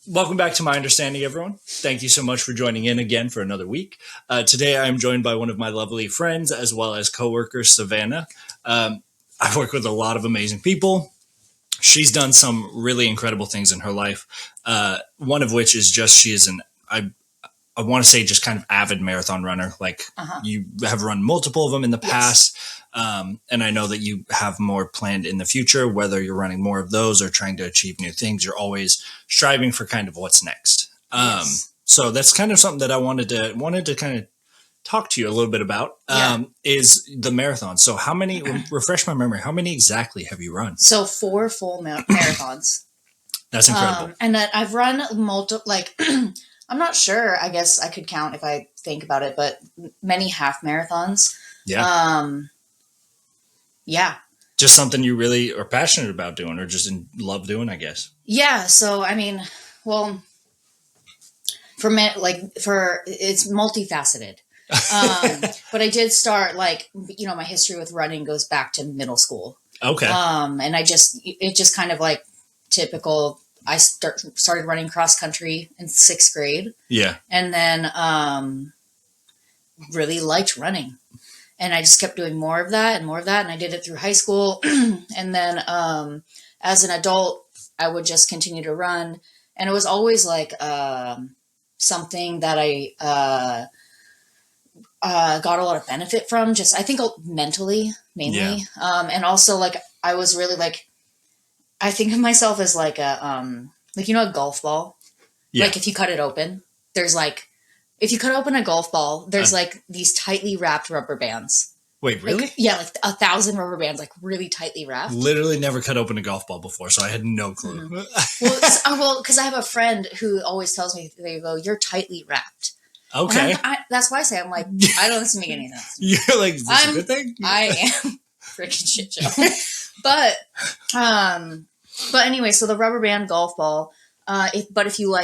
Welcome back to My Understanding, everyone. Thank you so much for joining in again for another week. Today, I'm joined by one of my lovely friends as well as coworkers, Savanah. I work with a lot of amazing people. She's done some really incredible things in her life. One of which is just she is I want to say just kind of avid marathon runner. Like you have run multiple of them in the past. And I know that you have more planned in the future, whether you're running more of those or trying to achieve new things. You're always striving for kind of what's next. So that's kind of something that I wanted to kind of talk to you a little bit about is the marathon. So how many, refresh my memory, how many exactly have you run? So 4 full marathons. That's incredible. And that I've run multiple, I'm not sure. I guess I could count if I think about it, but many half marathons. Yeah. Yeah. Just something you really are passionate about doing or just love doing, I guess. Yeah. So, I mean, well, it's multifaceted. But I did start my history with running goes back to middle school. Okay. And it just kind of like typical. I started running cross country in 6th grade. Yeah. And then really liked running. And I just kept doing more of that. And I did it through high school. And then as an adult, I would just continue to run. And it was always like something that I got a lot of benefit from. Just, I think mentally, mainly. Yeah. And also, I was really I think of myself as a golf ball. Yeah. Like if you cut it open, there's if you cut open a golf ball, there's these tightly wrapped rubber bands. Wait, really? Yeah, 1,000 rubber bands, really tightly wrapped. Literally never cut open a golf ball before, so I had no clue. Mm-hmm. Well, because I have a friend who always tells me, they go, "You're tightly wrapped." Okay. That's why I say, I don't doesn't make any sense. You're like, is this a good thing? I am freaking shit show. But anyway, so the rubber band golf ball, if you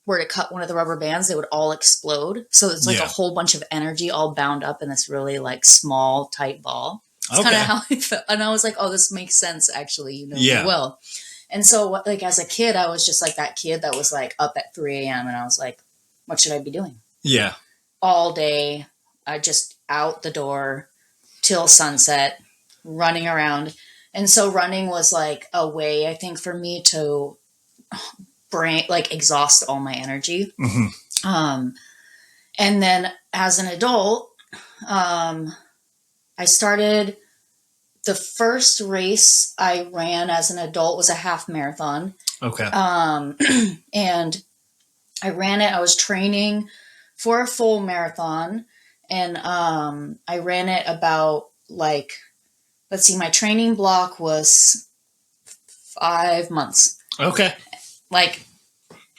were to cut one of the rubber bands, they would all explode. So it's a whole bunch of energy all bound up in this really small, tight ball. It's kind of how I felt. And I was like, oh, this makes sense, actually, me well. And so as a kid, I was just that kid that was up at 3 a.m. and I was like, what should I be doing? Yeah. All day, I just out the door till sunset, running around. And so running was a way, I think, for me to exhaust all my energy. Mm-hmm. And then as an adult, I started the first race I ran as an adult was a half marathon. Okay. And I ran it. I was training for a full marathon, and I ran it about let's see, my training block was 5 months. Okay.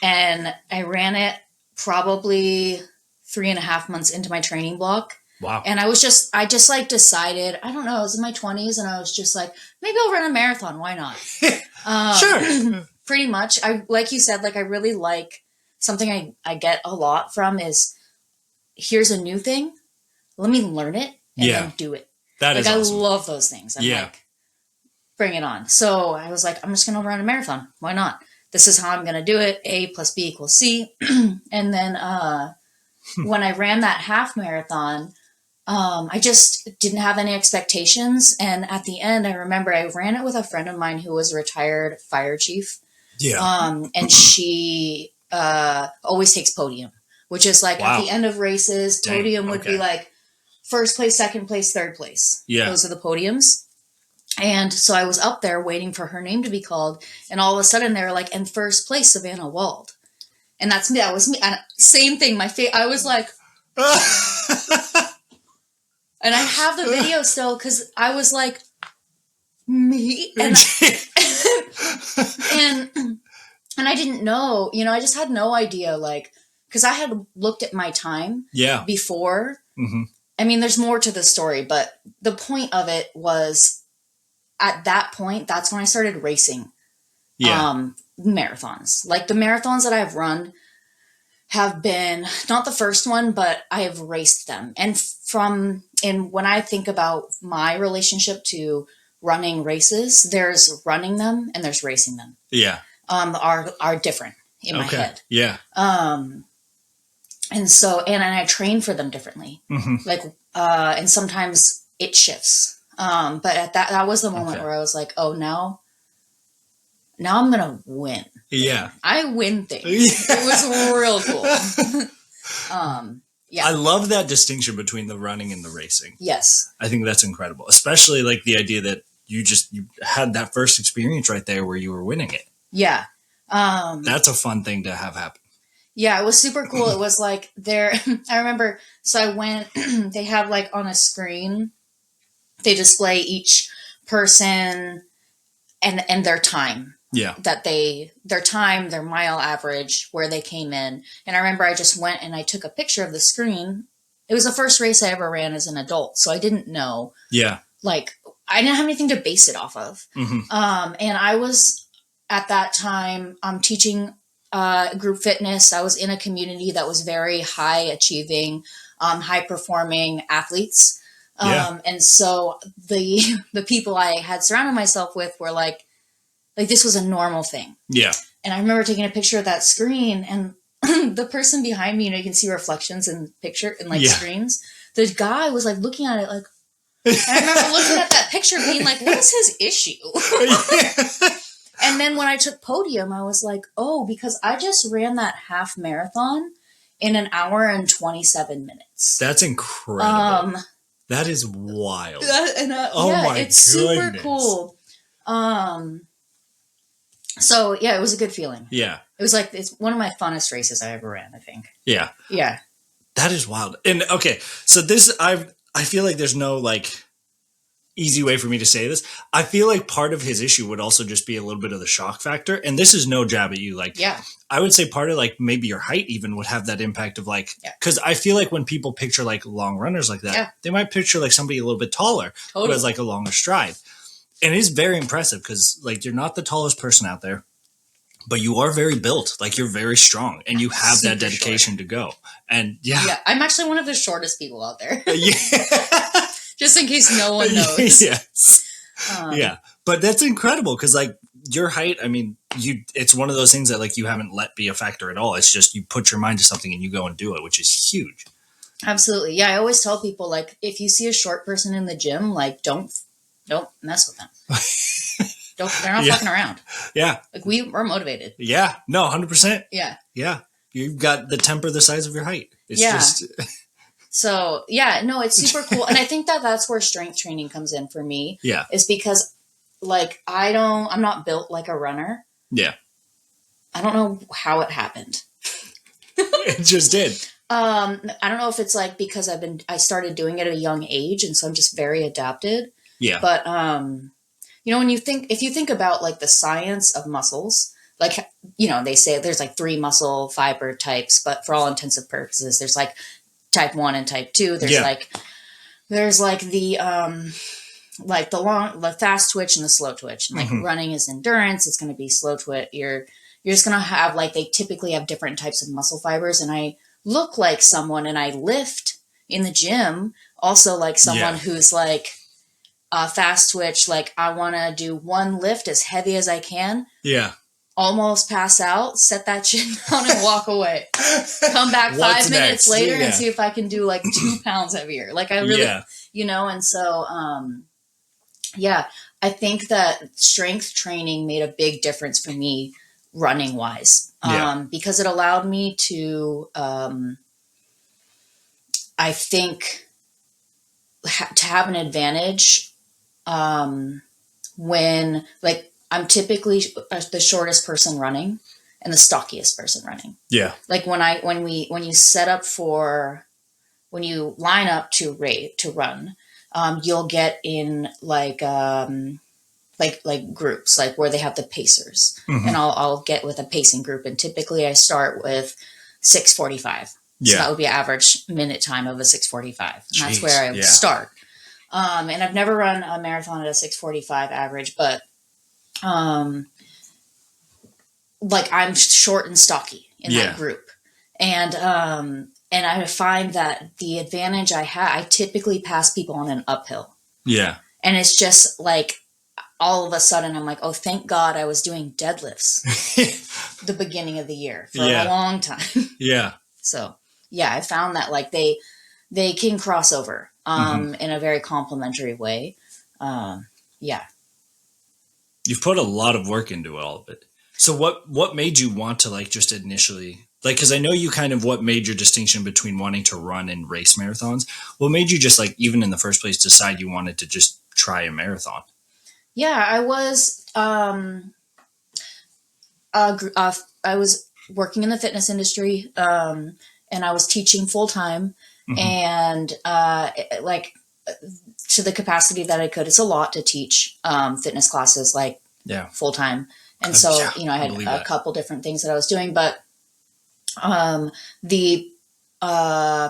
And I ran it probably 3.5 months into my training block. Wow. And I just decided, I don't know, I was in my 20s and I was just maybe I'll run a marathon. Why not? Sure. Pretty much. Like you said, I really something I get a lot from is, here's a new thing. Let me learn it and then do it. That is awesome. I love those things. I'm bring it on. So I was I'm just going to run a marathon. Why not? This is how I'm going to do it. A plus B equals C. And then when I ran that half marathon, I just didn't have any expectations. And at the end, I remember I ran it with a friend of mine who was a retired fire chief. Yeah. And she always takes podium, which is at the end of races, podium would be first place, second place, third place. Yeah. Those are the podiums. And so I was up there waiting for her name to be called. And all of a sudden they were in first place, Savanah Wald. And that's me. That was me. And same thing. I was and I have the video still because I was me. And and I didn't know, I just had no idea, because I had looked at my time before. Mm-hmm. I mean, there's more to the story, but the point of it was, at that point, that's when I started racing marathons. The marathons that I've run have been not the first one, but I have raced them. And when I think about my relationship to running races, there's running them and there's racing them. Yeah. are different in my head. Yeah. And so, and I train for them differently. Like, and sometimes it shifts. But at that was the moment where I was like, oh, now I'm going to win. Yeah. I win things. It was real cool. Yeah. I love that distinction between the running and the racing. Yes. I think that's incredible, especially like the idea that you had that first experience right there where you were winning it. Yeah. That's a fun thing to have happen. Yeah, it was super cool. It was like I remember, so I went, they have like on a screen, they display each person and their time. Yeah. Their time, their mile average, where they came in. And I remember I just went and I took a picture of the screen. It was the first race I ever ran as an adult. So I didn't know. Yeah. Like, I didn't have anything to base it off of. And I was, at that time, teaching group fitness. I was in a community that was very high achieving, high performing athletes. And so the people I had surrounded myself with were like this was a normal thing. Yeah. And I remember taking a picture of that screen, and the person behind me, you can see reflections in screens. The guy was like looking at it like, I remember looking at that picture being like, what is his issue? And then when I took podium, I was like, oh, because I just ran that half marathon in an hour and 27 minutes. That's incredible. That is wild. It's super cool. So yeah, it was a good feeling. Yeah. It was like, it's one of my funnest races I ever ran, I think. Yeah. Yeah. That is wild. And okay, so I feel like there's no like easy way for me to say this. I feel like part of his issue would also just be a little bit of the shock factor. And this is no jab at you. Like, yeah, I would say part of like maybe your height even would have that impact of like, because I feel like when people picture like long runners like that, they might picture like somebody a little bit taller who has like a longer stride. And it is very impressive because like you're not the tallest person out there, but you are very built. Like you're very strong and you have that dedication to go. And yeah, I'm actually one of the shortest people out there. Yeah. Just in case no one knows. Yes. Yeah. But that's incredible because like your height, I mean, it's one of those things that like you haven't let be a factor at all. It's just you put your mind to something and you go and do it, which is huge. Absolutely. Yeah. I always tell people like, if you see a short person in the gym, like don't mess with them. They're not fucking around. Yeah. Like we're motivated. Yeah. No, 100%. Yeah. Yeah. You've got the temper the size of your height. It's just. So yeah, no, it's super cool. And I think that's where strength training comes in for me. Yeah. Is because like, I'm not built like a runner. Yeah. I don't know how it happened. It just did. I don't know if it's like because I started doing it at a young age. And so I'm just very adapted. Yeah. But, if you think about like the science of muscles, like, they say there's like 3 muscle fiber types, but for all intensive purposes, there's like type 1 and type 2. There's like the fast twitch and the slow twitch. And like running is endurance. It's going to be slow twitch. You're just going to have like, they typically have different types of muscle fibers. And I look like someone and I lift in the gym also like someone who's like, fast twitch. Like I want to do one lift as heavy as I can. Yeah. Almost pass out, set that shit down and walk away. Come back 5 minutes later and see if I can do like 2 pounds heavier. Like I really, and so, I think that strength training made a big difference for me running wise. Because it allowed me to, I think to have an advantage, when like, I'm typically the shortest person running and the stockiest person running. Yeah. Like when you set up when you line up to run, you'll get in like groups, like where they have the pacers, and I'll get with a pacing group. And typically I start with 6:45. So that would be average minute time of a 6:45. And that's where I start. And I've never run a marathon at a 6:45 average, but like I'm short and stocky in that group. And I find that the advantage I typically pass people on an uphill. Yeah. And it's just like, all of a sudden I'm like, oh, thank God I was doing deadlifts the beginning of the year for a long time. Yeah. So yeah, I found that like they can cross over in a very complimentary way. Yeah. You've put a lot of work into all of it. So what made you want to like just initially like, cause I know you kind of what made your distinction between wanting to run and race marathons. What made you just like, even in the first place, decide you wanted to just try a marathon? Yeah, I was working in the fitness industry, and I was teaching full time, and like to the capacity that I could. It's a lot to teach fitness classes like full time, and so I had a couple different things that I was doing, but the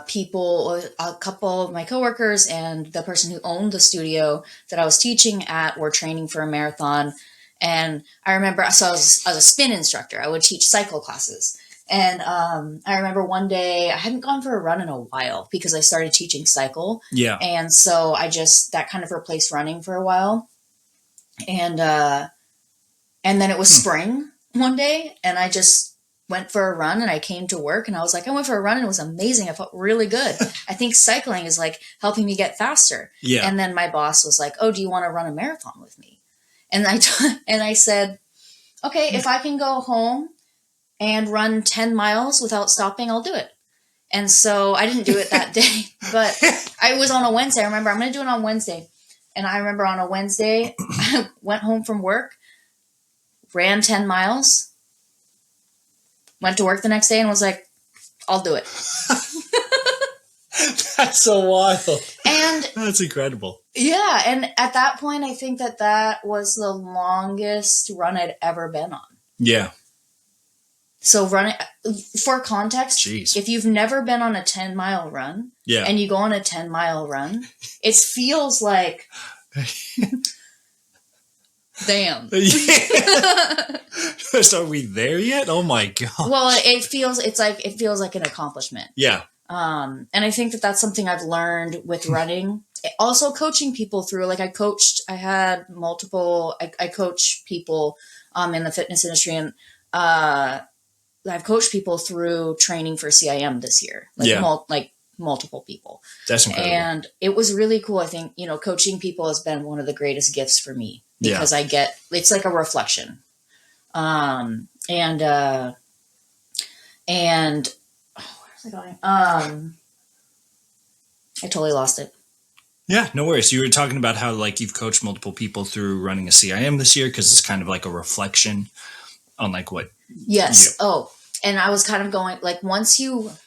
people, a couple of my coworkers and the person who owned the studio that I was teaching at were training for a marathon. And I remember, so I was a spin instructor. I would teach cycle classes. And I remember one day, I hadn't gone for a run in a while because I started teaching cycle. Yeah. And so that kind of replaced running for a while. And then it was spring one day, and I just went for a run, and I came to work and I was like, I went for a run and it was amazing. I felt really good. I think cycling is like helping me get faster. Yeah. And then my boss was like, oh, do you want to run a marathon with me? And I said, okay, if I can go home and run 10 miles without stopping, I'll do it. And so I didn't do it that day, but I was on a Wednesday. I remember I'm going to do it on Wednesday. And I remember on a Wednesday, I went home from work, ran 10 miles, went to work the next day and was like, I'll do it. That's so wild. And that's incredible. Yeah. And at that point, I think that was the longest run I'd ever been on. Yeah. So running, for context, Jeez. If you've never been on a 10-mile run and you go on a 10-mile run, it feels like, damn. So are we there yet? Oh my God. Well, it feels like an accomplishment. Yeah. And I think that's something I've learned with running. Also coaching people through, like I coach people in the fitness industry, and I've coached people through training for CIM this year, like multiple people. That's incredible. And it was really cool. I think, coaching people has been one of the greatest gifts for me because it's like a reflection. And where was I going? I totally lost it. Yeah, no worries. You were talking about how like you've coached multiple people through running a CIM this year because it's kind of like a reflection on like what. Yes. Oh, and I was kind of going like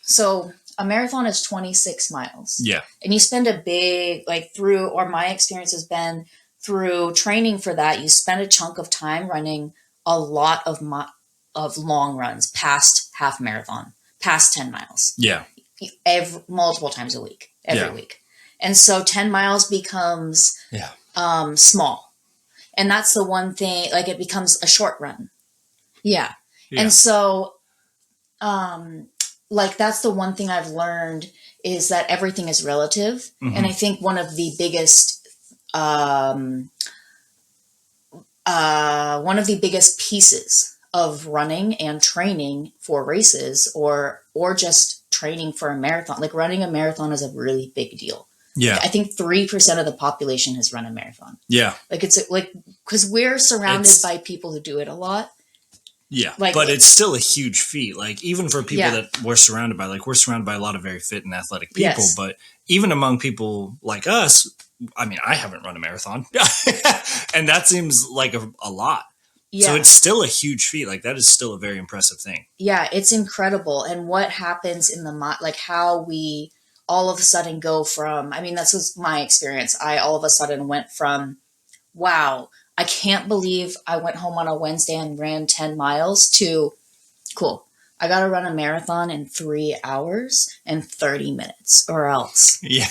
so a marathon is 26 miles. Yeah. And you spend a big my experience has been through training for that. You spend a chunk of time running a lot of long runs past half marathon, past 10 miles. Yeah. Multiple times a week, every week. And so 10 miles becomes small. And that's the one thing, like it becomes a short run. Yeah. And so, that's the one thing I've learned is that everything is relative. Mm-hmm. And I think one of the biggest pieces of running and training for races or just training for a marathon, like running a marathon is a really big deal. Yeah. I think 3% of the population has run a marathon. Yeah. Like it's like, cause we're surrounded by people who do it a lot. Yeah. But it's still a huge feat. Like even for people that we're surrounded by a lot of very fit and athletic people, but even among people like us, I mean, I haven't run a marathon and that seems like a lot. Yeah. So it's still a huge feat. Like that is still a very impressive thing. Yeah. It's incredible. And what happens in how we all of a sudden go from, that was my experience. I all of a sudden went from, wow, I can't believe I went home on a Wednesday and ran 10 miles to, cool, I got to run a marathon in 3 hours and 30 minutes or else. Yeah.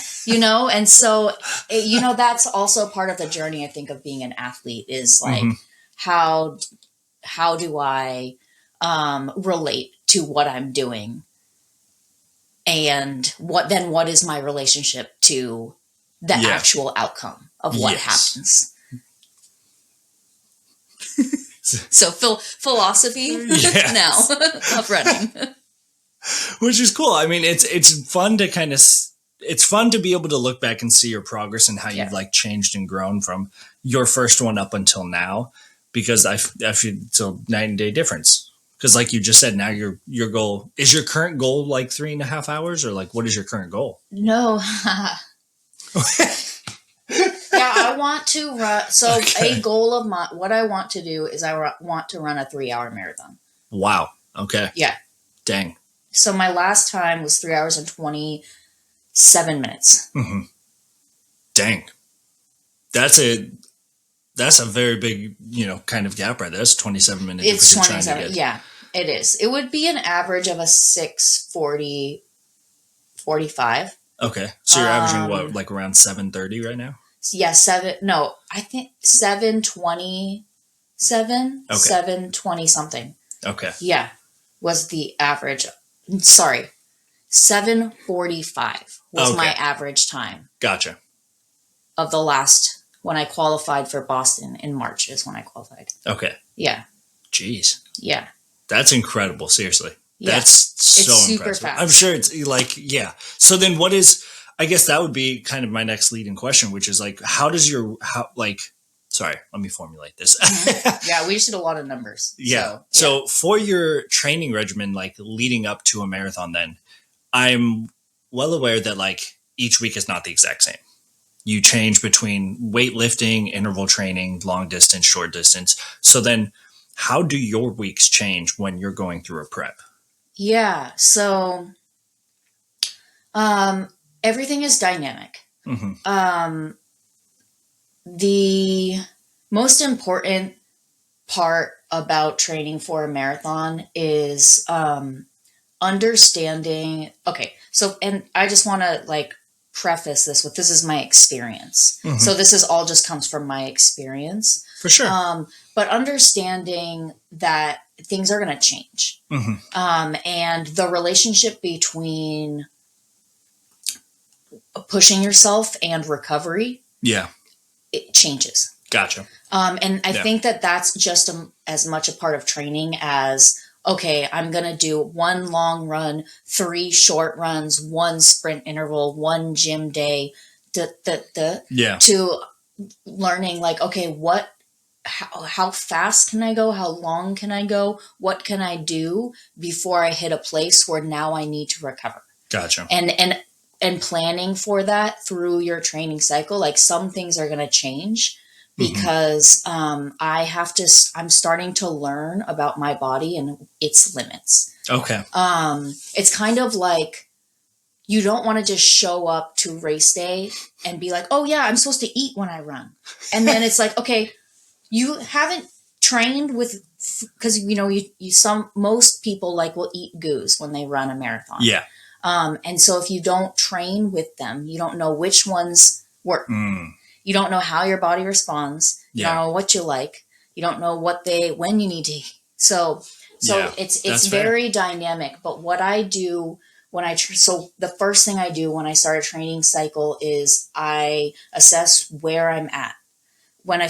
And so, that's also part of the journey, I think, of being an athlete is like, how do I relate to what I'm doing? And what is my relationship to the actual outcome of what happens? So philosophy Yes. now of running. Which is cool. I mean, it's fun to kind of it's fun to be able to look back and see your progress and how Yeah. you've like changed and grown from your first one up until now. Because I feel it's a 9-day difference. Because like you just said, now your goal is your current goal like 3.5 hours, or like what is your current goal? No. Yeah, I want to run. So Okay. a goal of what I want to do is want to run a 3-hour marathon. Wow. Okay. Yeah. Dang. So my last time was 3 hours and 27 minutes. Mm-hmm. Dang. That's a very big, kind of gap right there. That's 27 minutes. It's 27. Yeah, it is. It would be an average of a 6:40, 45. Okay. So you're averaging what, like around 7:30 right now? Yeah, I think 7:27, Okay. 7:20 something. Okay. Yeah, was the average. Sorry, 7:45 was my average time. Gotcha. Of the last, when I qualified for Boston in March is when I qualified. Okay. Yeah. Jeez. Yeah. That's incredible. Seriously. Yeah. That's so it's super impressive. fast. I'm sure it's like, yeah. So then I guess that would be kind of my next leading question, which is like, sorry, let me formulate this. Mm-hmm. Yeah. We just did a lot of numbers. Yeah. So for your training regimen, like leading up to a marathon, then I'm well aware that like each week is not the exact same. You change between weightlifting, interval training, long distance, short distance. So then how do your weeks change when you're going through a prep? Yeah. So everything is dynamic. Mm-hmm. The most important part about training for a marathon is understanding. Okay. So, and I just want to like preface this with, this is my experience. Mm-hmm. So this is all just comes from my experience. For sure. But understanding that things are going to change. Mm-hmm. And the relationship between pushing yourself and recovery. Yeah. It changes. Gotcha. And I think that that's just as much a part of training as, okay, I'm going to do 1 long run, 3 short runs, 1 sprint interval, 1 gym day, Yeah. to learning like, okay, how fast can I go? How long can I go? What can I do before I hit a place where now I need to recover? Gotcha. And planning for that through your training cycle, like some things are going to change because I'm starting to learn about my body and its limits. Okay. It's kind of like, you don't want to just show up to race day and be like, oh yeah, I'm supposed to eat when I run. And then it's like, okay, you haven't trained with, because most people like will eat goose when they run a marathon. Yeah. And so if you don't train with them, you don't know which ones work. You don't know how your body responds. You don't know what you like. You don't know when you need to eat. So it's very dynamic. But what I do so the first thing I do when I start a training cycle is I assess where I'm at. When I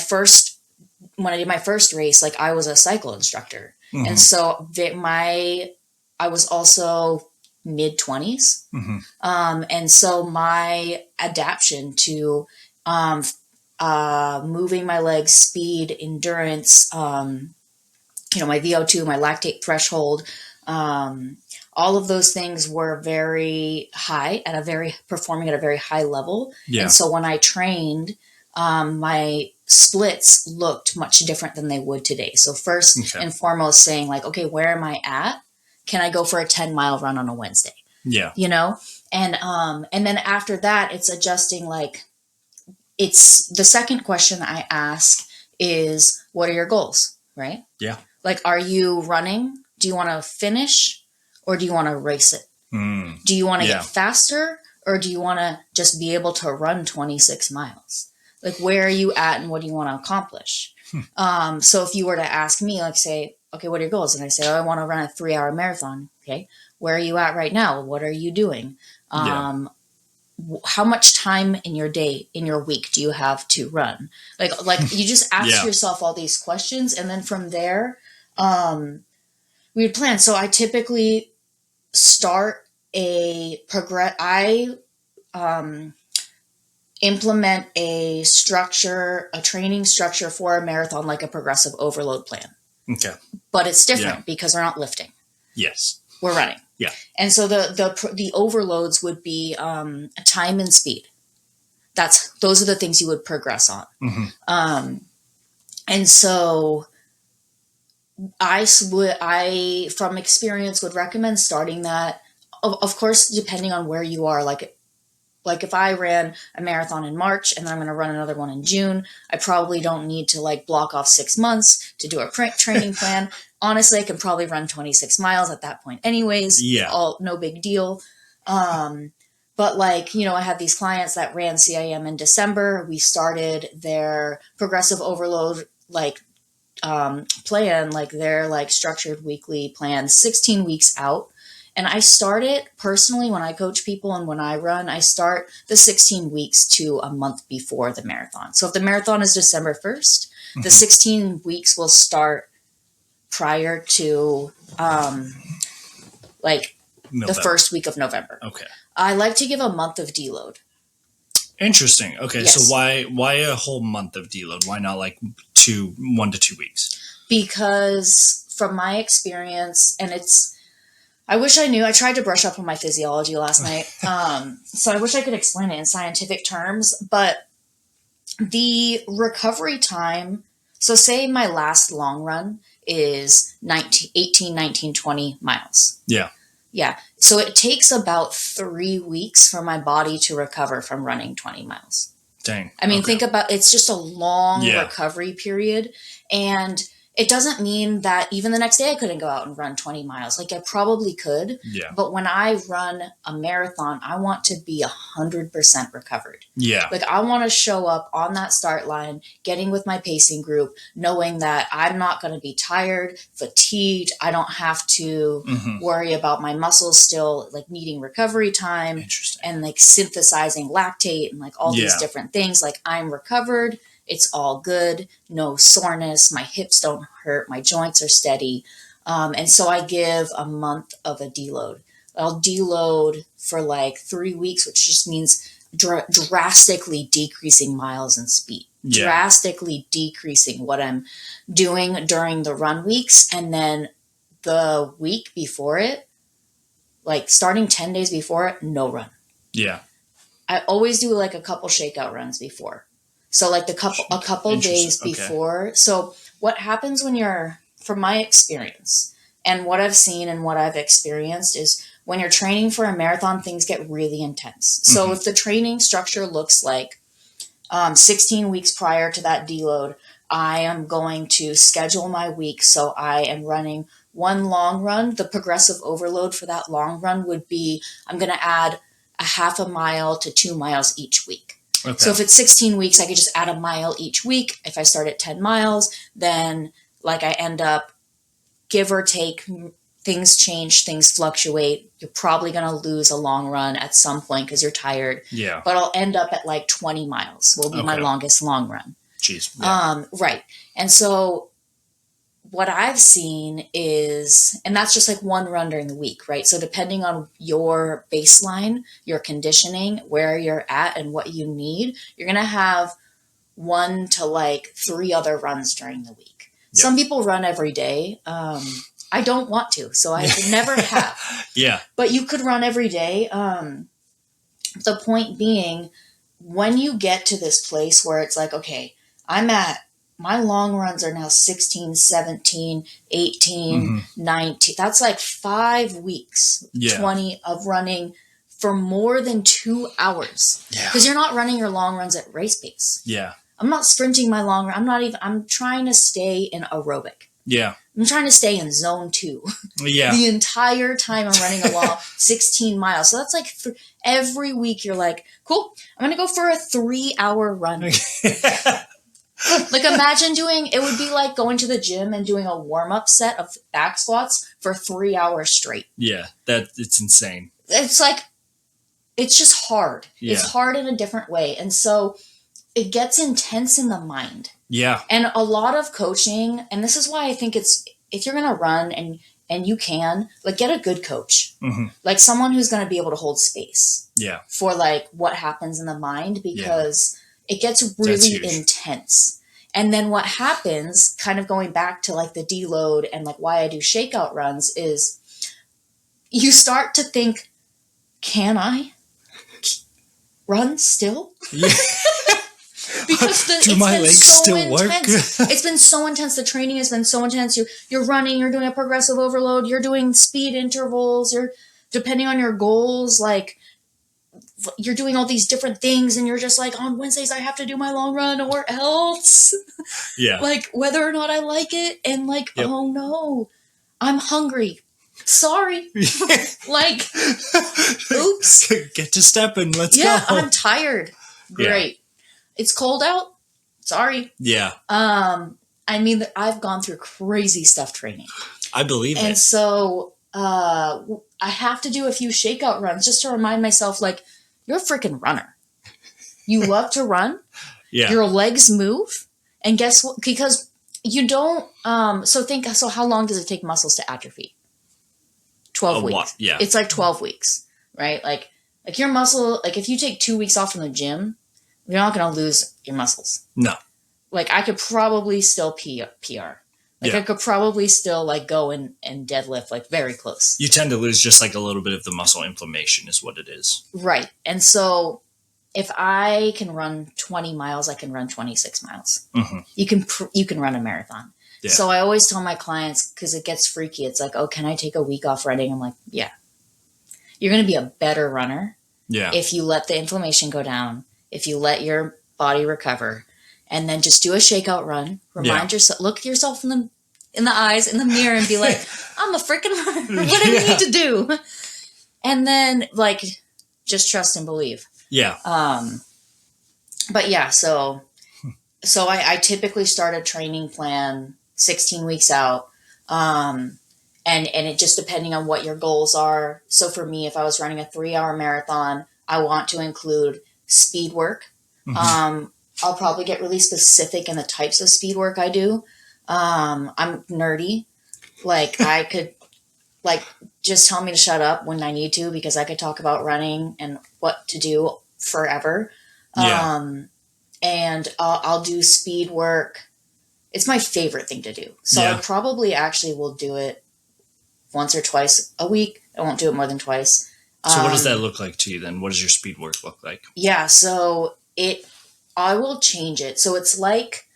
did my first race, like I was a cycle instructor. Mm-hmm. And so I was also mid-20s. Mm-hmm. And so my adaptation to moving my legs, speed, endurance, my VO2, my lactate threshold, all of those things were very high performing at a very high level. Yeah. And so when I trained, my splits looked much different than they would today. So first and foremost saying like, okay, where am I at? Can I go for a 10-mile run on a Wednesday? Yeah. And then after that, it's adjusting, like, it's the second question I ask is, what are your goals? Right? Yeah. Like, are you running? Do you want to finish or do you want to race it? Do you want to get faster or do you want to just be able to run 26 miles? Like, where are you at and what do you want to accomplish? So if you were to ask me, like, say, okay, what are your goals? And I say, I want to run a 3-hour marathon. Okay. Where are you at right now? What are you doing? how much time in your day, in your week, do you have to run? Like you just ask yourself all these questions, and then from there, we would plan. So I typically start a progress. I implement a structure, a training structure for a marathon, like a progressive overload plan. Okay. But it's different because we're not lifting. Yes. We're running. Yeah. And so the overloads would be time and speed. Those are the things you would progress on. Mm-hmm. And so I from experience would recommend starting that. Of course, depending on where you are, like if I ran a marathon in March and then I'm going to run another one in June, I probably don't need to like block off 6 months to do a training plan. Honestly, I can probably run 26 miles at that point anyways. Yeah. No big deal. But like, I had these clients that ran CIM in December. We started their progressive overload, plan, like their like structured weekly plan 16 weeks out. And I start it personally when I coach people and when I run, I start the 16 weeks to a month before the marathon. So if the marathon is December 1st, the 16 weeks will start prior to the first week of November. Okay. I like to give a month of deload. Interesting. Okay. Yes. So why a whole month of deload? Why not like 1 to 2 weeks? Because from my experience, and I wish I knew. I tried to brush up on my physiology last night. So I wish I could explain it in scientific terms, but the recovery time, so say my last long run is 18, 19, 20 miles. Yeah. Yeah. So it takes about 3 weeks for my body to recover from running 20 miles. Dang. I mean, think about, it's just a long recovery period. And it doesn't mean that even the next day I couldn't go out and run 20 miles. Like I probably could. Yeah. But when I run a marathon, I want to be 100% recovered. Yeah. Like I want to show up on that start line, getting with my pacing group, knowing that I'm not going to be tired, fatigued. I don't have to worry about my muscles still like needing recovery time and like synthesizing lactate and like all these different things. Like I'm recovered. It's all good. No soreness. My hips don't hurt. My joints are steady. And so I give a month of a deload. I'll deload for like 3 weeks, which just means drastically decreasing miles and speed. Yeah. Drastically decreasing what I'm doing during the run weeks. And then the week before it, like starting 10 days before it, no run. Yeah. I always do like a couple shakeout runs before. So like a couple days before. Okay. So what happens when from my experience and what I've seen and what I've experienced is when you're training for a marathon, things get really intense. So if the training structure looks like 16 weeks prior to that deload, I am going to schedule my week. So I am running one long run. The progressive overload for that long run would be, I'm going to add a half a mile to 2 miles each week. Okay. So if it's 16 weeks, I could just add a mile each week. If I start at 10 miles, then like I end up, give or take, things change, things fluctuate. You're probably going to lose a long run at some point because you're tired. Yeah. But I'll end up at like 20 miles will be my longest long run. Jeez. Yeah. Right. And so what I've seen is, and that's just like one run during the week, right? So depending on your baseline, your conditioning, where you're at and what you need, you're going to have 1 to like 3 other runs during the week. Yeah. Some people run every day. I don't want to, so I never have. Yeah. But you could run every day. The point being, when you get to this place where it's like, okay, my long runs are now 16, 17, 18, 19. That's like 5 weeks, 20 of running for more than 2 hours. Yeah. Because you're not running your long runs at race pace. Yeah. I'm not sprinting my long run. I'm trying to stay in aerobic. Yeah. I'm trying to stay in zone 2. Yeah. The entire time I'm running along 16 miles. So that's like every week you're like, cool, I'm going to go for a 3-hour run. Like imagine it would be like going to the gym and doing a warm-up set of back squats for 3 hours straight. Yeah, it's insane. It's like, it's just hard. Yeah. It's hard in a different way. And so it gets intense in the mind. Yeah. And a lot of coaching, and this is why I think it's, if you're going to run and you can, like, get a good coach, like someone who's going to be able to hold space for like what happens in the mind, because it gets really intense. And then what happens, kind of going back to like the deload and like why I do shakeout runs, is you start to think, can I run still? Yeah. Because do my legs still work? It's been so intense. The training has been so intense. You're running, you're doing a progressive overload, you're doing speed intervals, you're, depending on your goals, like you're doing all these different things, and you're just like, on Wednesdays I have to do my long run or else. Yeah. Like whether or not I like it, and like, oh no, I'm hungry. Sorry. Like, oops. Get to stepping. Let's go. Yeah, I'm tired. Great. It's cold out. Sorry. Yeah. I mean, I've gone through crazy stuff training. I believe it. And so I have to do a few shakeout runs just to remind myself, like, you're a freaking runner. You love to run. Yeah. Your legs move. And guess what? Because you don't, so how long does it take muscles to atrophy? 12 weeks. Yeah. It's like 12 weeks, right? Like your muscle, like if you take 2 weeks off from the gym, you're not going to lose your muscles. No. Like I could probably still PR. Like I could probably still like go and deadlift, like very close. You tend to lose just like a little bit of the muscle inflammation is what it is. Right. And so if I can run 20 miles, I can run 26 miles. You can run a marathon. Yeah. So I always tell my clients, because it gets freaky, it's like, oh, can I take a week off running? I'm like, yeah. You're going to be a better runner if you let the inflammation go down, if you let your body recover, and then just do a shakeout run. Remind yourself, look at yourself in the eyes, in the mirror, and be like, I'm a freaking runner. What do you need to do? And then like, just trust and believe. Yeah. But yeah, so I typically start a training plan 16 weeks out. And it just depending on what your goals are. So for me, if I was running a 3-hour marathon, I want to include speed work. I'll probably get really specific in the types of speed work I do. I'm nerdy. Like I could like just tell me to shut up when I need to, because I could talk about running and what to do forever. Yeah. And I'll do speed work. It's my favorite thing to do. So I probably actually will do it once or twice a week. I won't do it more than twice. So what does that look like to you then? What does your speed work look like? Yeah, so I will change it. So it's like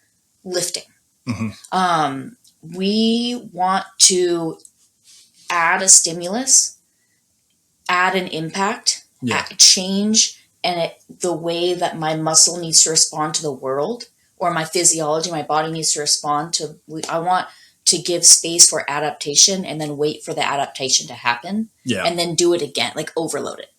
lifting. We want to add a stimulus, add an impact, change the way that my muscle needs to respond to the world, or my physiology, my body needs to respond to. I want to give space for adaptation and then wait for the adaptation to happen, and then do it again, like overload it.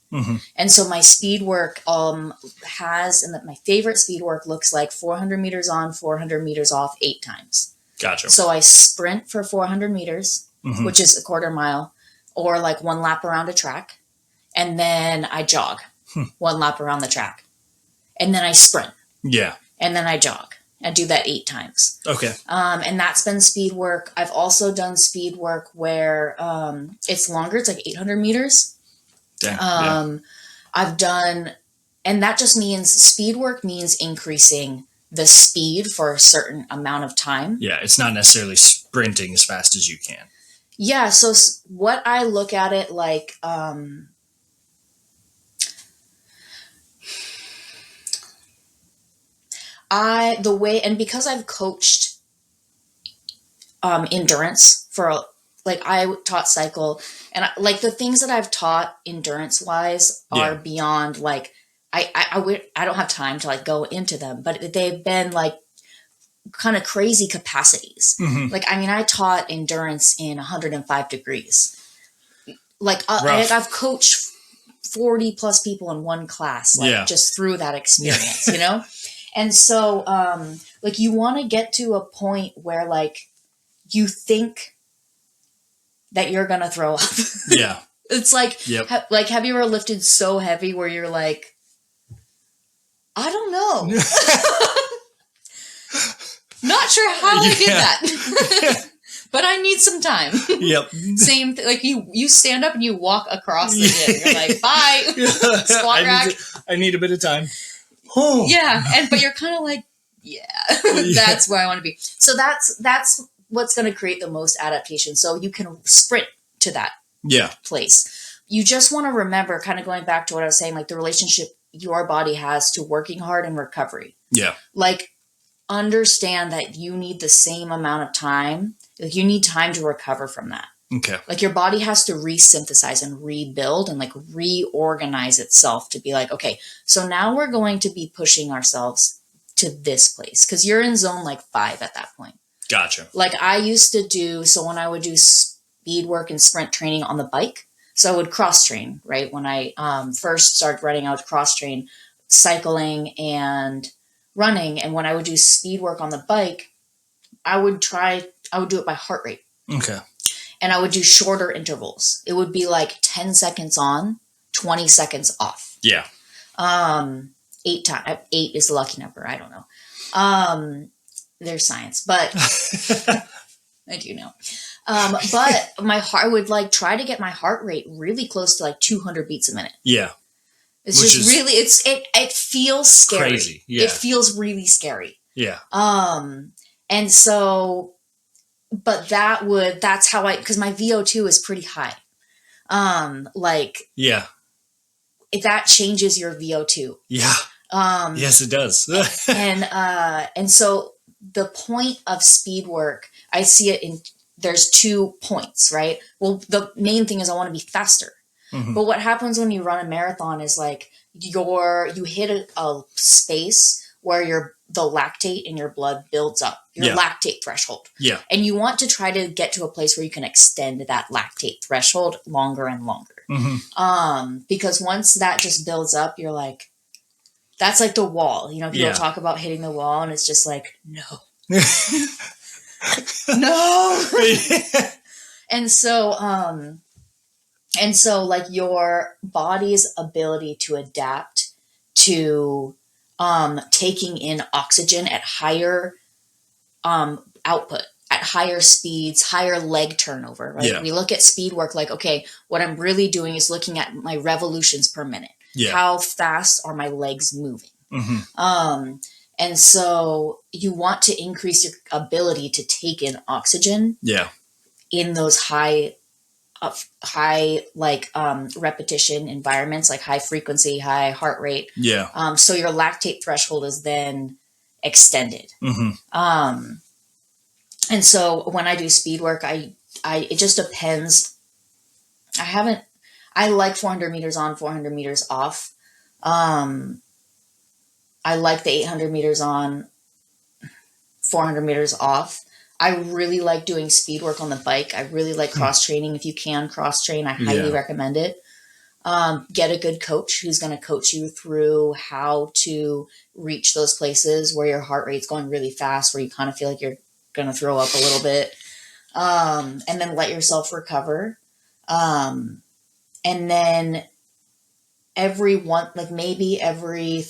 And so my speed work my favorite speed work looks like 400 meters on, 400 meters off, 8 times. Gotcha. So I sprint for 400 meters, which is a quarter mile, or like 1 lap around a track. And then I jog 1 lap around the track. And then I sprint. Yeah. And then I jog. I do that 8 times. Okay. And that's been speed work. I've also done speed work where it's longer. It's like 800 meters. Damn. I've done, and that just means speed work means increasing the speed for a certain amount of time. Yeah, it's not necessarily sprinting as fast as you can. Yeah, so what I look at it like, because I've coached endurance for, like I taught cycle, and like the things that I've taught endurance wise are beyond like, I don't have time to like go into them, but they've been like kind of crazy capacities. Like, I mean, I taught endurance in 105 degrees. Like I've coached 40 plus people in one class, like just through that experience, you know? And so, like you want to get to a point where like you think that you're going to throw up. It's like, Yep. like, have you ever lifted so heavy where you're like, I don't know. Not sure how I did that. But I need some time. Yep. Same like you stand up and you walk across the gym. You're like, bye. Squat rack. I need a bit of time. Oh. Yeah. But you're kind of like, yeah, that's where I want to be. So that's what's going to create the most adaptation. So you can sprint to that place. You just want to remember, kind of going back to what I was saying, like the relationship your body has to working hard and recovery. Yeah. Like, understand that you need the same amount of time. Like, you need time to recover from that. Okay. Like, your body has to resynthesize and rebuild and like reorganize itself to be like, okay, so now we're going to be pushing ourselves to this place. Cause you're in zone like 5 at that point. Gotcha. Like I used to do, so when I would do speed work and sprint training on the bike, so I would cross train, right? When I first started running, I would cross train cycling and running. And when I would do speed work on the bike, I would do it by heart rate. Okay. And I would do shorter intervals. It would be like 10 seconds on, 20 seconds off. Yeah. 8 times. 8 is the lucky number. I don't know. There's science, but I do know. But I would like try to get my heart rate really close to like 200 beats a minute. Yeah. It's Which just really, it feels scary. Crazy. Yeah. It feels really scary. Yeah. And so, but that's how because my VO2 is pretty high. Yeah. That changes your VO2. Yeah. Yes, it does. and so the point of speed work, I see it there's 2 points, right? Well, the main thing is I want to be faster. Mm-hmm. But what happens when you run a marathon is like you hit a space where the lactate in your blood builds up, your lactate threshold. Yeah. And you want to try to get to a place where you can extend that lactate threshold longer and longer. Mm-hmm. Because once that just builds up, you're like, that's like the wall. You know, people talk about hitting the wall and it's just like, no. No. And so like your body's ability to adapt to taking in oxygen at higher output, at higher speeds, higher leg turnover, right? Yeah. We look at speed work like, okay, what I'm really doing is looking at my revolutions per minute. Yeah. How fast are my legs moving? Mm-hmm. And so you want to increase your ability to take in oxygen. Yeah. In those high repetition environments, like high frequency, high heart rate. Yeah. So your lactate threshold is then extended. Mm-hmm. And so when I do speed work, it just depends. I like 400 meters on, 400 meters off. I like the 800 meters on, 400 meters off. I really like doing speed work on the bike. I really like cross training. If you can cross train, I highly recommend it. Get a good coach who's going to coach you through how to reach those places where your heart rate's going really fast, where you kind of feel like you're going to throw up a little bit. And then let yourself recover. And then maybe every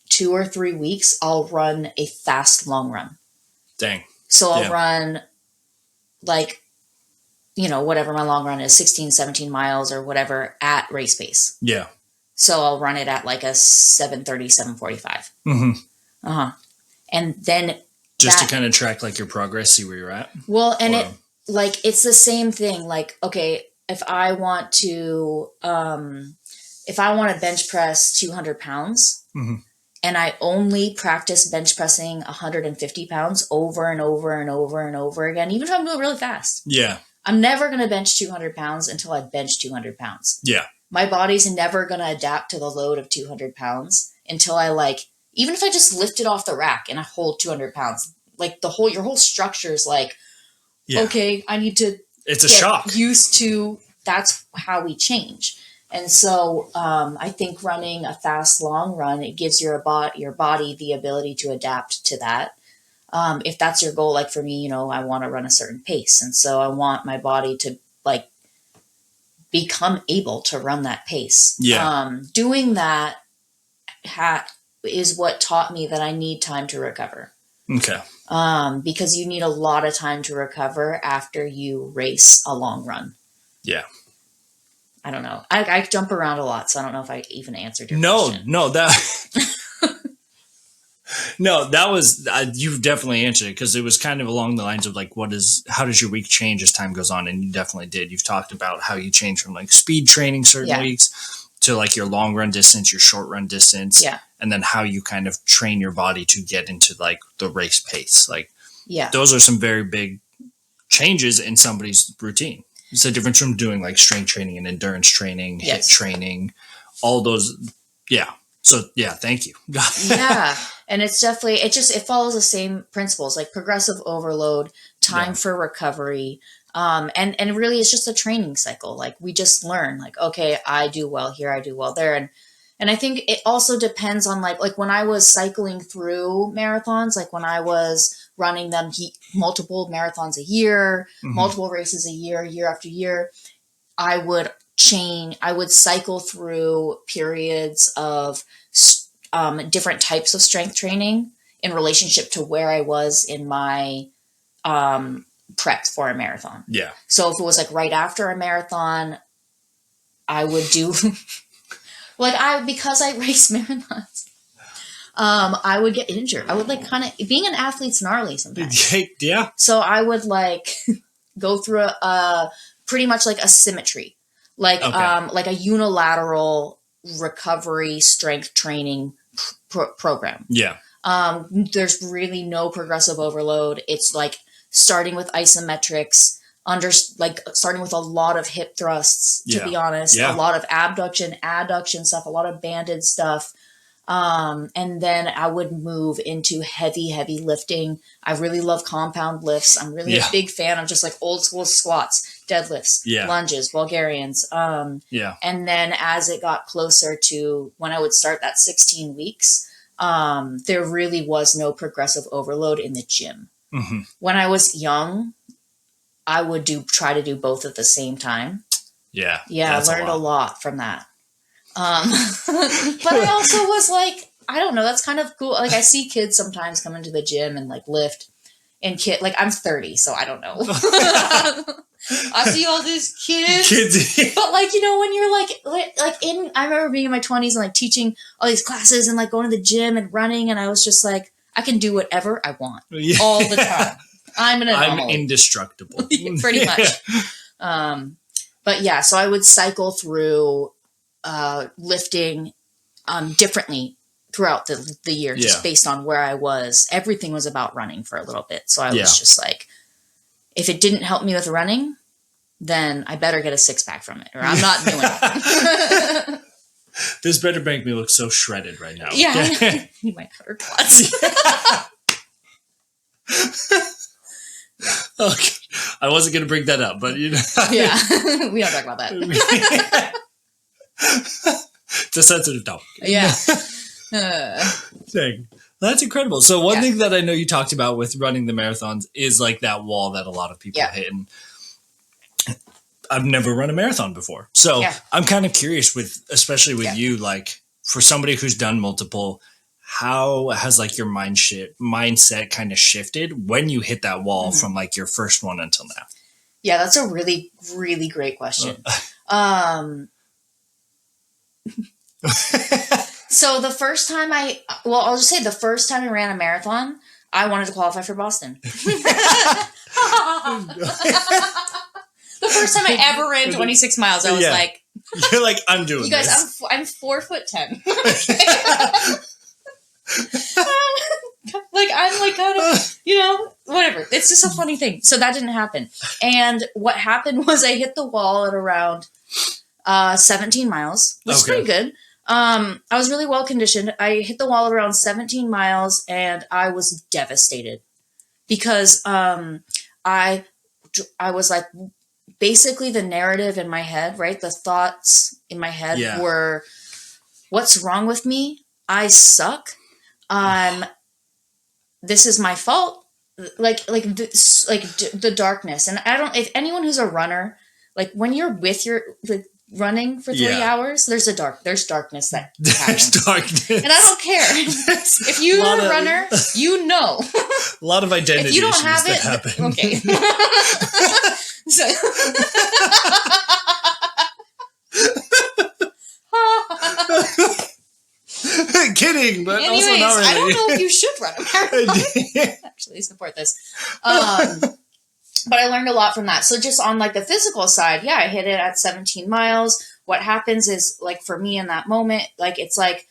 2 or 3 weeks, I'll run a fast long run. Dang. So I'll run whatever my long run is, 16, 17 miles or whatever at race pace. Yeah. So I'll run it at like a 7:30, 7:45. Mm-hmm. Uh-huh. And then just to kind of track like your progress, see where you're at. Well, and it's the same thing. Like, okay, if I want to bench press 200 pounds, mm-hmm. and I only practice bench pressing 150 pounds over and over and over and over again, even if I'm doing it really fast. Yeah. I'm never going to bench 200 pounds until I bench 200 pounds. Yeah. My body's never going to adapt to the load of 200 pounds until even if I just lift it off the rack and I hold 200 pounds, like your whole structure is like, okay, I need to it's a shock. Used to, that's how we change. And so I think running a fast long run, it gives your body the ability to adapt to that. If that's your goal, like for me, I want to run a certain pace. And so I want my body to become able to run that pace. Yeah. Doing that is what taught me that I need time to recover. Okay. Because you need a lot of time to recover after you race a long run. Yeah. I don't know. I jump around a lot, so I don't know if I even answered your question. No, that was, you definitely answered it, because it was kind of along the lines of like, how does your week change as time goes on? And you definitely did. You've talked about how you change from like speed training certain weeks to like your long run distance, your short run distance. Yeah. And then how you kind of train your body to get into like the race pace. Like, yeah, those are some very big changes in somebody's routine. It's a difference from doing like strength training and endurance training, HIIT training, all those. Yeah. So yeah, thank you. Yeah. And it's definitely, it follows the same principles, like progressive overload, time for recovery. And really it's just a training cycle. Like we just learn like, okay, I do well here, I do well there. And I think it also depends on like when I was cycling through marathons, like when I was running them multiple marathons a year, multiple races a year, year after year, I would cycle through periods of different types of strength training in relationship to where I was in my prep for a marathon. Yeah. So if it was like right after a marathon, I would do because I race marathons, I would get injured. I would like kind of, being an athlete's gnarly sometimes. Yeah. So I would like go through a pretty much like a symmetry, like a unilateral recovery strength training program. Yeah. There's really no progressive overload. It's like starting with isometrics, starting with a lot of hip thrusts, to be honest, a lot of abduction, adduction stuff, a lot of banded stuff. And then I would move into heavy lifting. I really love compound lifts. I'm really a big fan of just like old school squats, deadlifts, lunges, Bulgarians. And then as it got closer to when I would start that 16 weeks, there really was no progressive overload in the gym. Mm-hmm. When I was young, I would try to do both at the same time. Yeah. I learned a lot from that. But I also was like, I don't know, that's kind of cool. Like I see kids sometimes come into the gym and like lift, and like I'm 30, so I don't know. I see all these kids. But like, you know, when you're I remember being in my 20s and like teaching all these classes and like going to the gym and running, and I was just like, I can do whatever I want all the time. I'm indestructible. Pretty much. But yeah, so I would cycle through lifting differently throughout the year, just based on where I was. Everything was about running for a little bit. So I was just like, if it didn't help me with running, then I better get a 6-pack from it, or I'm not doing it. This better make me look so shredded right now. Yeah. You might cut her quads. Okay. I wasn't going to bring that up, but you know. Yeah. We don't talk about that. It's a sensitive topic. Yeah. Dang. That's incredible. So one thing that I know you talked about with running the marathons is like that wall that a lot of people hit. And I've never run a marathon before. So I'm kind of curious especially with you, like for somebody who's done multiple, how has like your mindset kind of shifted when you hit that wall from like your first one until now? Yeah, that's a really, really great question. So the first time I'll just say the first time I ran a marathon, I wanted to qualify for Boston. The first time I ever ran 26 miles, I was like, you're like, I'm doing you guys, this. I'm 4'10". Like, I'm like kind of, you know, whatever. It's just a funny thing. So that didn't happen. And what happened was I hit the wall at around 17 miles, which is pretty good. I was really well conditioned. I hit the wall at around 17 miles and I was devastated because I was like, basically the narrative in my head, right? The thoughts in my head were, what's wrong with me? I suck. This is my fault. The darkness. And if anyone who's a runner, like when you're with your like running for 3 hours, there's darkness that There's happens. darkness. And I don't care. If you're a runner, you know. A lot of identity If you don't issues have that it, happen. okay. So, Kidding, but anyways, also not really. I don't know if you should run a marathon. Actually, support this. But I learned a lot from that. So just on like the physical side, yeah, I hit it at 17 miles. What happens is like for me in that moment, like it's like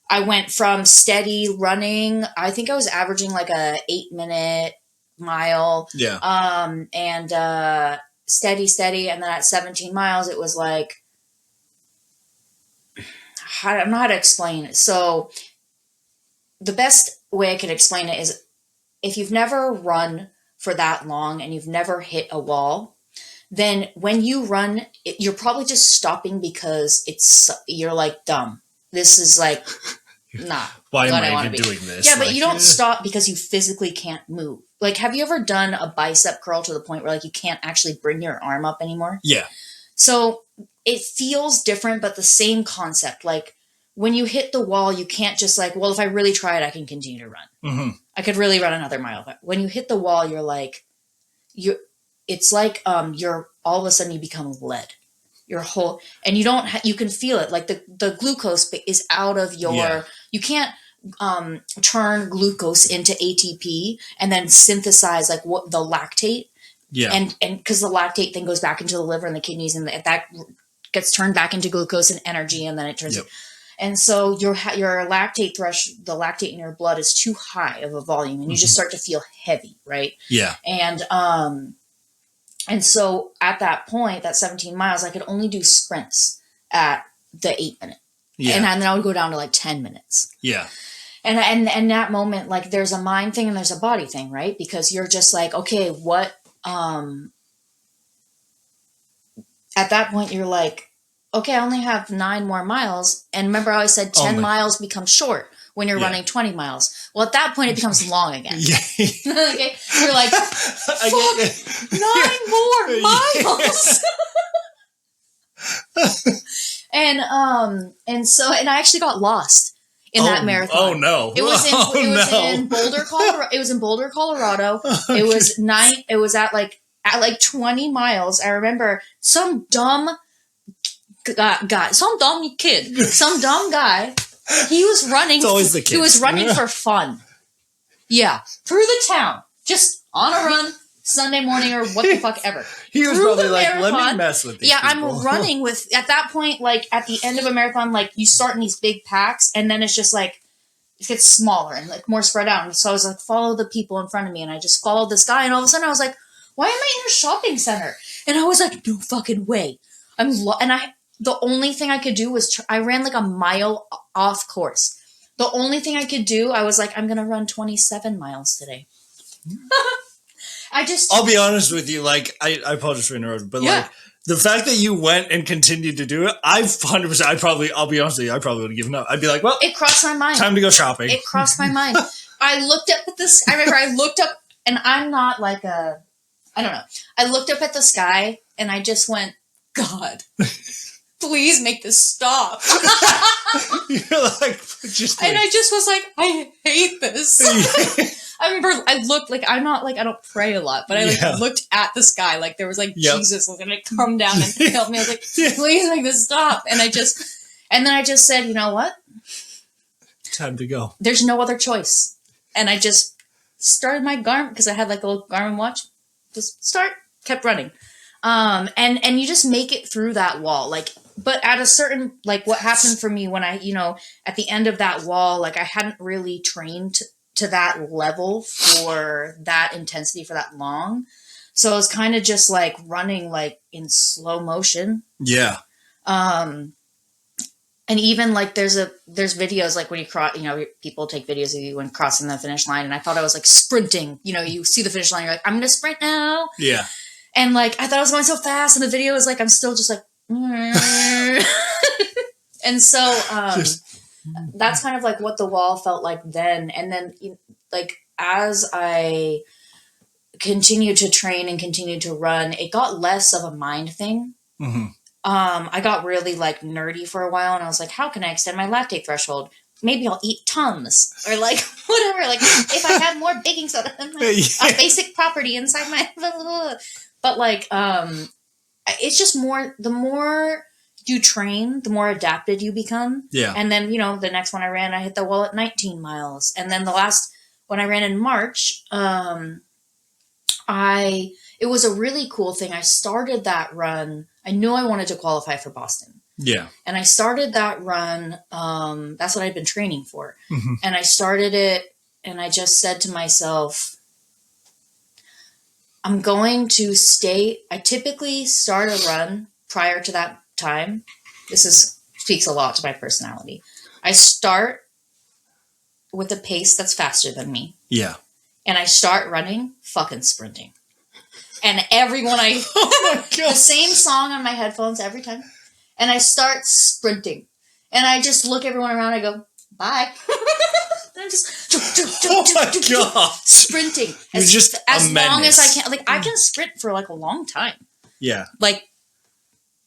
I went from steady running. I think I was averaging like a 8-minute mile. Yeah. And steady. And then at 17 miles, it was like, I don't know how to explain it. So the best way I could explain it is if you've never run for that long and you've never hit a wall, then when you run, you're probably just stopping because you're like, dumb. This is like not Why what am I I even want to be doing this? Yeah, but like, you don't stop because you physically can't move. Like, have you ever done a bicep curl to the point where like you can't actually bring your arm up anymore? Yeah. So it feels different, but the same concept. Like when you hit the wall, you can't just like, well, if I really try it, I can continue to run. Mm-hmm. I could really run another mile. But when you hit the wall, you're like, it's like you're all of a sudden you become lead. Your whole, and you don't, you can feel it. Like the glucose is out of your, you can't turn glucose into ATP and then synthesize like what the lactate. Yeah. And because the lactate then goes back into the liver and the kidneys and that gets turned back into glucose and energy and then it turns. Yep. And so your lactate the lactate in your blood is too high of a volume and you just start to feel heavy, right? Yeah. And so at that point, that 17 miles, I could only do sprints at the 8-minute. Yeah. And then I would go down to like 10 minutes. Yeah. And that moment, like there's a mind thing and there's a body thing, right? Because you're just like, okay, what, at that point you're like, okay, I only have 9 more miles. And remember how I said 10 miles becomes short when you're running 20 miles. Well, at that point it becomes long again. Yeah. Okay. You're like, fuck, 9 more miles. And I actually got lost in that marathon. Oh no. It was in Boulder, Colorado. It was in Boulder, Colorado. It was at like 20 miles. I remember some dumb guy, some dumb kid, some dumb guy. He was running. It's always the kids. He was running for fun. Yeah. Through the town. Just on a run. Sunday morning or what the fuck ever. He was probably like, let me mess with these people. I'm running with, at that point, like at the end of a marathon, like you start in these big packs and then it's just like, it gets smaller and like more spread out. And so I was like, follow the people in front of me. And I just followed this guy. And all of a sudden I was like, why am I in a shopping center? And I was like, no fucking way. The only thing I could do was, I ran like a mile off course. The only thing I could do, I was like, I'm going to run 27 miles today. I'll be honest with you, like, I apologize for interrupting, but like, the fact that you went and continued to do it, I'll be honest with you, I probably would have given up. I'd be like, well, it crossed my mind. Time to go shopping. It crossed my mind. I looked up at this, I remember I looked up, and I'm not like I don't know. I looked up at the sky, and I just went, God, please make this stop. You're like, and I just was like, I hate this. I remember I looked like, I don't pray a lot, but I looked at the sky like there was like Jesus was gonna come down and help me. I was like, please make this stop. And then I just said, you know what? Time to go. There's no other choice. And I just started my Garmin, because I had like a little Garmin watch. Just kept running. And you just make it through that wall. Like, but at a certain, like what happened for me when I, at the end of that wall, like I hadn't really trained to that level for that intensity for that long. So it was kind of just like running like in slow motion. Yeah. And even like there's videos like when you cross, people take videos of you when crossing the finish line. And I thought I was like sprinting, you see the finish line, you're like, I'm going to sprint now. Yeah. And like, I thought I was going so fast. And the video is like, I'm still just like, and so, that's kind of like what the wall felt like then. And then like, as I continued to train and continued to run, it got less of a mind thing. Mm-hmm. I got really like nerdy for a while, and I was like, how can I extend my lactate threshold? Maybe I'll eat Tums or like whatever. Like if I have more baking soda than a basic property inside my, but like, it's just more, the more you train, the more adapted you become. Yeah. And then, you know, the next one I ran, I hit the wall at 19 miles. And then the last one I ran in March, it was a really cool thing. I started that run. I knew I wanted to qualify for Boston. Yeah. And I started that run. That's what I'd been training for. Mm-hmm. And I started it, and I just said to myself, I'm going to stay. I typically start a run prior to that time. Speaks a lot to my personality. I start with a pace that's faster than me. Yeah. And I start running fucking sprinting. And everyone the same song on my headphones every time. And I start sprinting. And I just look everyone around, I go, bye. And I'm just oh my God. Sprinting. As long as I can. Like I can sprint for like a long time. Yeah. Like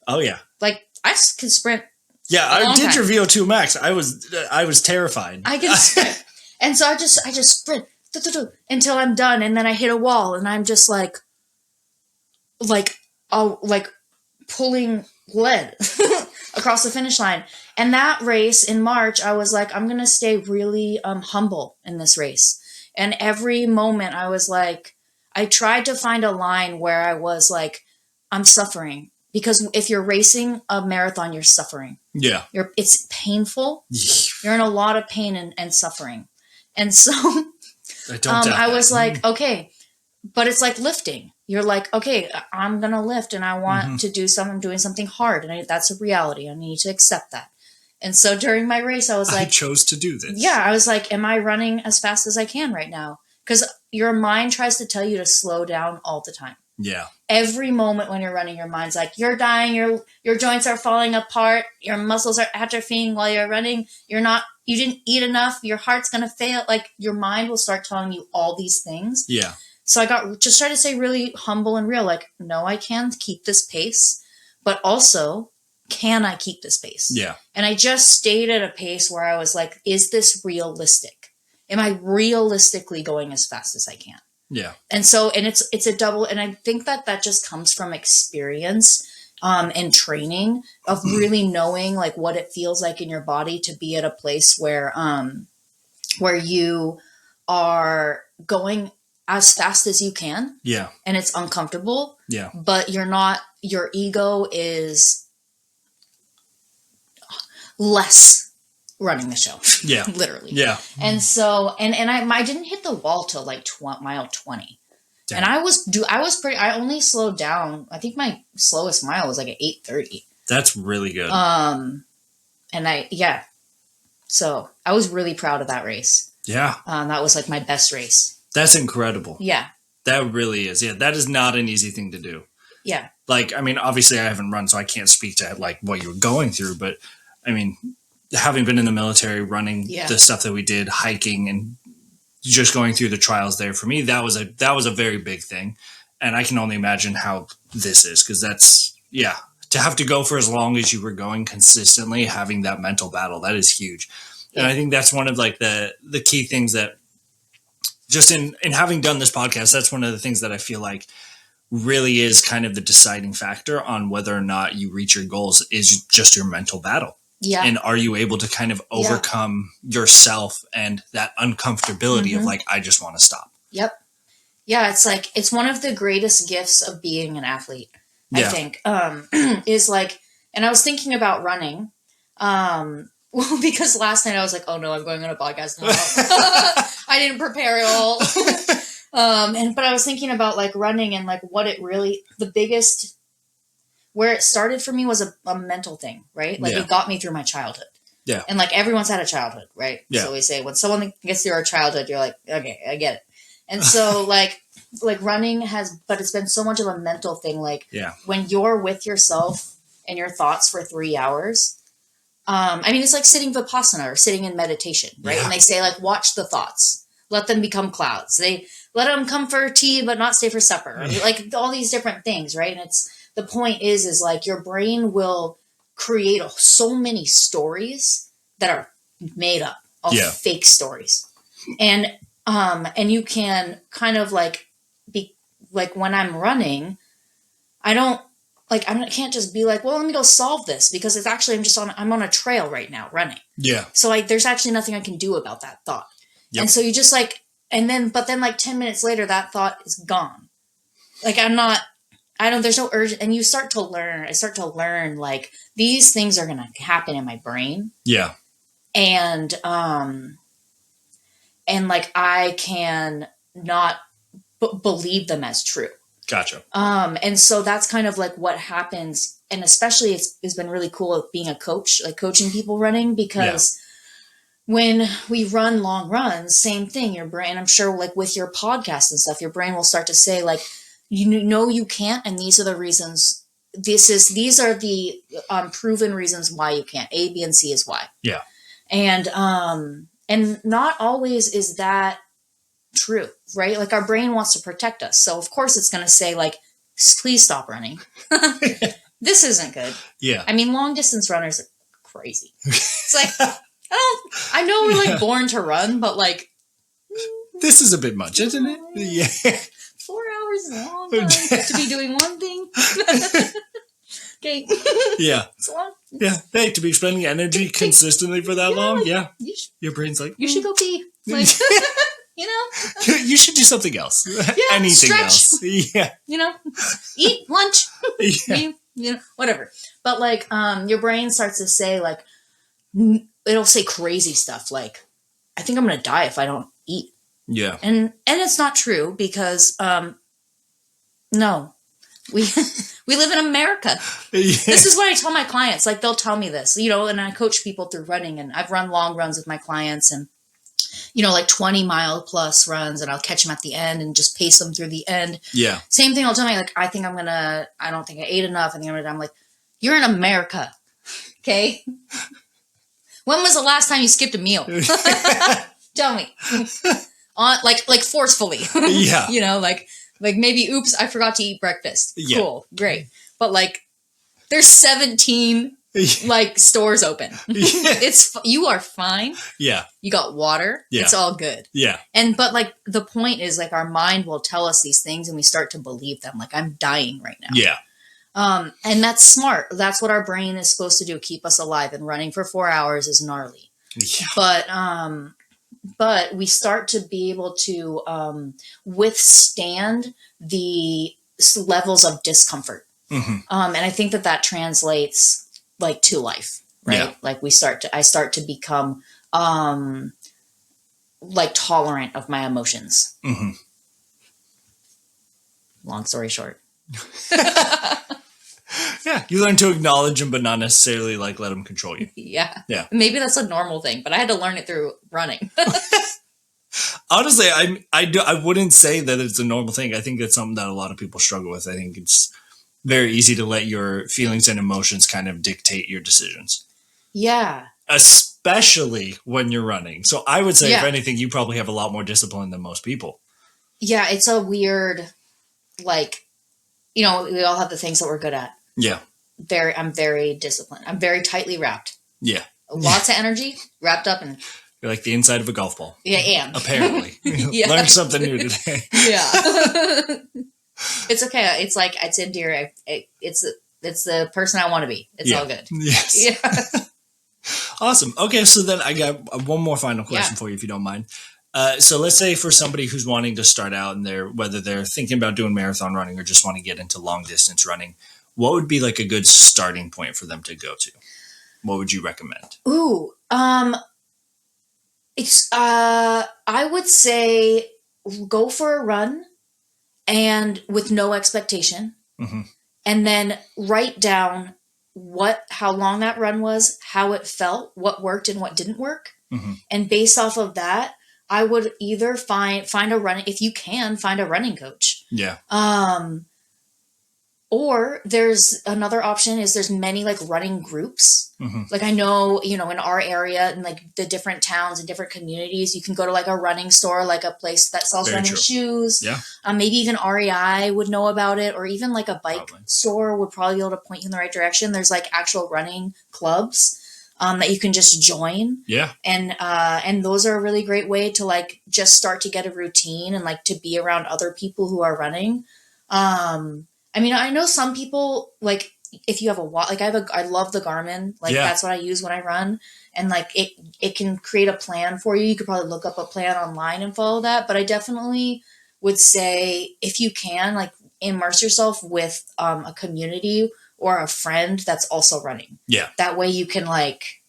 oh yeah. Like I can sprint. Yeah, I did your VO2 max. I was terrified. I can sprint. And so I just sprint until I'm done, and then I hit a wall, and I'm just like pulling lead across the finish line. And that race in March, I was like, I'm going to stay really humble in this race. And every moment I was like, I tried to find a line where I was like, I'm suffering. Because if you're racing a marathon, you're suffering. Yeah. It's painful. You're in a lot of pain and suffering. And so I was like, okay, but it's like lifting. You're like, okay, I'm going to lift, and I want to do something, doing something hard. And that's a reality. I need to accept that. And so during my race, I was like, I chose to do this. Yeah. I was like, am I running as fast as I can right now? Because your mind tries to tell you to slow down all the time. Yeah. Every moment when you're running, your mind's like, you're dying, your joints are falling apart, your muscles are atrophying while you're running, you didn't eat enough, your heart's going to fail. Like your mind will start telling you all these things. Yeah. So I just try to stay really humble and real. Like, no, I can keep this pace, but also, can I keep this pace? Yeah. And I just stayed at a pace where I was like, is this realistic? Am I realistically going as fast as I can? Yeah. And so, and it's a double, and I think that just comes from experience and training of really knowing like what it feels like in your body to be at a place where you are going as fast as you can. Yeah. And it's uncomfortable. Yeah. But your ego is less running the show. Yeah. Literally. Yeah. And so, and I didn't hit the wall till like mile 20. Damn. And I only slowed down. I think my slowest mile was like at 8:30. That's really good. So I was really proud of that race. Yeah. That was like my best race. That's incredible. Yeah. That really is. Yeah. That is not an easy thing to do. Yeah. Like, I mean, obviously I haven't run, so I can't speak to like what you were going through, but I mean, having been in the military, running the stuff that we did, hiking and just going through the trials there, for me, that was a very big thing. And I can only imagine how this is, because that's, to have to go for as long as you were going consistently, having that mental battle, that is huge. Yeah. And I think that's one of like the key things that just in having done this podcast, that's one of the things that I feel like really is kind of the deciding factor on whether or not you reach your goals is just your mental battle. Yeah. And are you able to kind of overcome yourself and that uncomfortability of like, I just want to stop. Yep. Yeah. It's like, it's one of the greatest gifts of being an athlete, I think, is like, and I was thinking about running, well, because last night I was like, oh no, I'm going on a podcast tomorrow. I didn't prepare at all. But I was thinking about like running and like what it really, where it started for me was a mental thing, right? Like it got me through my childhood. Yeah. And like everyone's had a childhood, right? Yeah. So we say when someone gets through our childhood, you're like, okay, I get it. And so like running but it's been so much of a mental thing. Like when you're with yourself and your thoughts for 3 hours, I mean, it's like sitting Vipassana or sitting in meditation, right? Yeah. And they say like, watch the thoughts. let them become clouds. They let them come for tea, but not stay for supper. Like all these different things, right? And the point is like your brain will create so many stories that are made up, all fake stories. And you can kind of like be like when I'm running, I can't just be like, well, let me go solve this because it's actually, I'm on a trail right now running. Yeah. So there's actually nothing I can do about that thought. Yep. And so you just like, but then like 10 minutes later, that thought is gone. Like there's no urge. And I start to learn like these things are going to happen in my brain. Yeah. And like I can not believe them as true. Gotcha. And so that's kind of like what happens. And especially it's been really cool being a coach, like coaching people running, because when we run long runs, same thing, your brain, I'm sure like with your podcast and stuff, your brain will start to say like, you can't. And these are the reasons, these are the proven reasons why you can't. A, B, and C is why. Yeah. And not always is that true, right? Like our brain wants to protect us. So of course it's going to say like, please stop running. This isn't good. Yeah. I mean, long distance runners are crazy. It's like, I know we're like born to run, but like. This is a bit much, isn't it? Yeah. 4 hours is a long time to be doing one thing. Okay. Yeah. It's long. Yeah. Hey, to be expending energy consistently for that long. Like, your brain's like. You should go pee. Like, you should do something else. Yeah, anything stretch. Else. Yeah. Eat lunch. Yeah. Whatever. But like, your brain starts to say like, it'll say crazy stuff like, I think I'm going to die if I don't eat. Yeah. And it's not true because, no, we live in America. Yeah. This is what I tell my clients. Like they'll tell me this, and I coach people through running, and I've run long runs with my clients and, like 20-mile plus runs, and I'll catch them at the end and just pace them through the end. Yeah. Same thing. I'll tell me like, I don't think I ate enough. I think I'm like, you're in America. Okay. When was the last time you skipped a meal? Tell me. Like forcefully. Yeah. Like maybe, oops, I forgot to eat breakfast. Yeah. Cool. Great. But like there's 17 like stores open. Yeah. You are fine. Yeah. You got water. Yeah. It's all good. Yeah. But like the point is like our mind will tell us these things and we start to believe them. Like I'm dying right now. Yeah. And that's smart. That's what our brain is supposed to do. Keep us alive, and running for 4 hours is gnarly. Yeah. But we start to be able to, withstand the levels of discomfort. Mm-hmm. And I think that translates like to life, right? Yeah. Like I start to become, like tolerant of my emotions. Mm-hmm. Long story short. Yeah, you learn to acknowledge them, but not necessarily like let them control you. Yeah. Yeah. Maybe that's a normal thing, but I had to learn it through running. Honestly, I wouldn't say that it's a normal thing. I think it's something that a lot of people struggle with. I think it's very easy to let your feelings and emotions kind of dictate your decisions. Yeah. Especially when you're running. So I would say, if anything, you probably have a lot more discipline than most people. Yeah, it's a weird, like, we all have the things that we're good at. Yeah. I'm very disciplined. I'm very tightly wrapped. Yeah. Lots of energy wrapped up in. You're like the inside of a golf ball. Yeah, I am. Apparently. Yeah. Learned something new today. Yeah. It's okay. It's like, it's endearing. It's the person I want to be. It's all good. Yes. Yeah. Awesome. Okay. So then I got one more final question for you, if you don't mind. So let's say for somebody who's wanting to start out and whether they're thinking about doing marathon running or just want to get into long distance running, what would be like a good starting point for them to go to? What would you recommend? Ooh, I would say go for a run and with no expectation, mm-hmm. and then write down how long that run was, how it felt, what worked and what didn't work. Mm-hmm. And based off of that, I would either find a running, if you can find a running coach. Yeah. Or there's another option is there's many like running groups. Like I know, in our area and like the different towns and different communities, you can go to like a running store, like a place that sells Very running true. shoes. Yeah. Maybe even REI would know about it, or even like a bike Probably. store would probably be able to point you in the right direction. There's like actual running clubs that you can just join. Yeah. And those are a really great way to like just start to get a routine and like to be around other people who are running. I mean, I know some people like if you have a watch, like I love the Garmin, like Yeah. that's what I use when I run, and like it can create a plan for you. You could probably look up a plan online and follow that, but I definitely would say if you can, like immerse yourself with a community or a friend that's also running. Yeah. That way you can like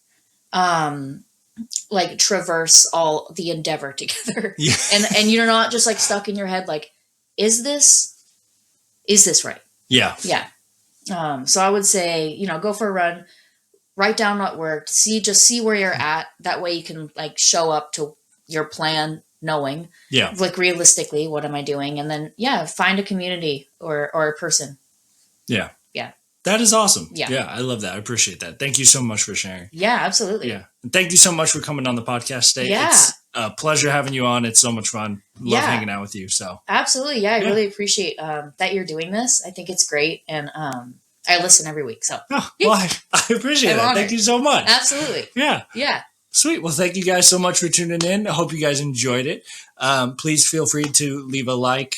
traverse all the endeavor together. Yeah. And you're not just like stuck in your head like, is this right? Yeah. Yeah. So I would say, go for a run, write down what worked, see where you're at. That way you can like show up to your plan knowing, Yeah. like realistically, what am I doing? And then, find a community or a person. Yeah. Yeah. That is awesome. Yeah. Yeah. I love that. I appreciate that. Thank you so much for sharing. Yeah, absolutely. Yeah. And thank you so much for coming on the podcast today. Yeah. It's a pleasure having you on. It's so much fun. Love hanging out with you. So absolutely. Yeah. I really appreciate that you're doing this. I think it's great. And I listen every week. So well, I appreciate it. Thank you so much. Absolutely. Yeah. Yeah. Sweet. Well, thank you guys so much for tuning in. I hope you guys enjoyed it. Please feel free to leave a like,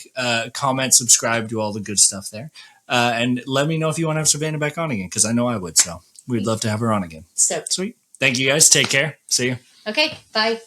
comment, subscribe, do all the good stuff there. And let me know if you want to have Savanah back on again, because I know I would. So we'd love to have her on again. Stoked. Sweet. Thank you guys. Take care. See you. Okay. Bye.